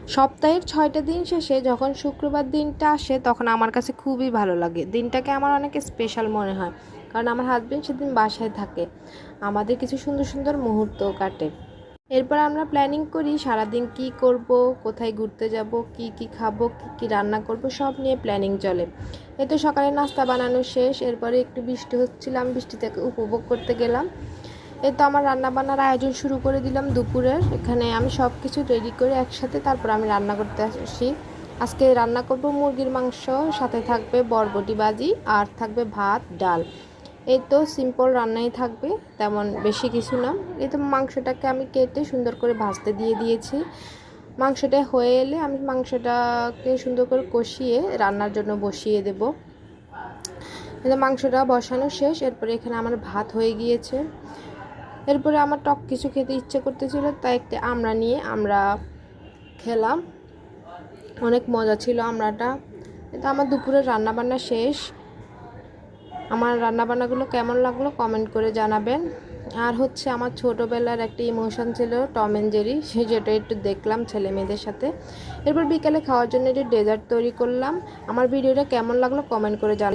সপ্তাহের ৬টা দিন শেষে যখন শুক্রবার দিনটা আসে তখন আমার কাছে খুবই ভালো লাগে। দিনটাকে আমার অনেক স্পেশাল মনে হয়, কারণ আমার হাজবেন্ড সেদিন বাসায় থাকে। আমাদের কিছু সুন্দর সুন্দর মুহূর্তও কাটে। এরপর আমরা প্ল্যানিং করি সারাদিন কি করব, কোথায় ঘুরতে যাব, কি কি খাবো, কি কি রান্না করব, সব নিয়ে প্ল্যানিং চলে। এই তো সকালে নাস্তা বানানো শেষ, এরপরে একটু বৃষ্টি হচ্ছিল, আমি বৃষ্টিটাকে উপভোগ করতে গেলাম। এই তো আমার রান্না বান্নার আয়োজন শুরু করে দিলাম দুপুরের। এখানে আমি সব কিছু রেডি করে একসাথে তারপর আমি রান্না করতে আসি। আজকে রান্না করব মুরগির মাংস, সাথে থাকবে বরবটি ভাজি আর থাকবে ভাত ডাল। এই তো সিম্পল রান্নাই থাকবে, তেমন বেশি কিছু না। এই তো মাংসটাকে আমি কেটে সুন্দর করে ভাজতে দিয়ে দিয়েছি। মাংসটা হয়ে এলে আমি মাংসটাকে সুন্দর করে কষিয়ে রান্নার জন্য বসিয়ে দেব। মাংসটা বসানো শেষ, এরপরে এখানে আমার ভাত হয়ে গিয়েছে। এরপরে আমার টক কিছু খেতে ইচ্ছে করতেছিল, তাই একটা আমড়া নিয়ে আমরা খেলাম। অনেক মজা ছিল আমড়াটা। এটা আমার দুপুরের রান্নাবান্না শেষ। আমার রান্নাবান্নাগুলো কেমন লাগলো কমেন্ট করে জানাবেন। আর হচ্ছে আমার ছোটোবেলার একটা ইমোশন ছিল টম অ্যান্ড জেরি, যেটা একটু দেখলাম ছেলে মেয়েদের সাথে। এরপর বিকেলে খাওয়ার জন্য একটু ডেজার্ট তৈরি করলাম। আমার ভিডিওটা কেমন লাগলো কমেন্ট করে জানাবেন।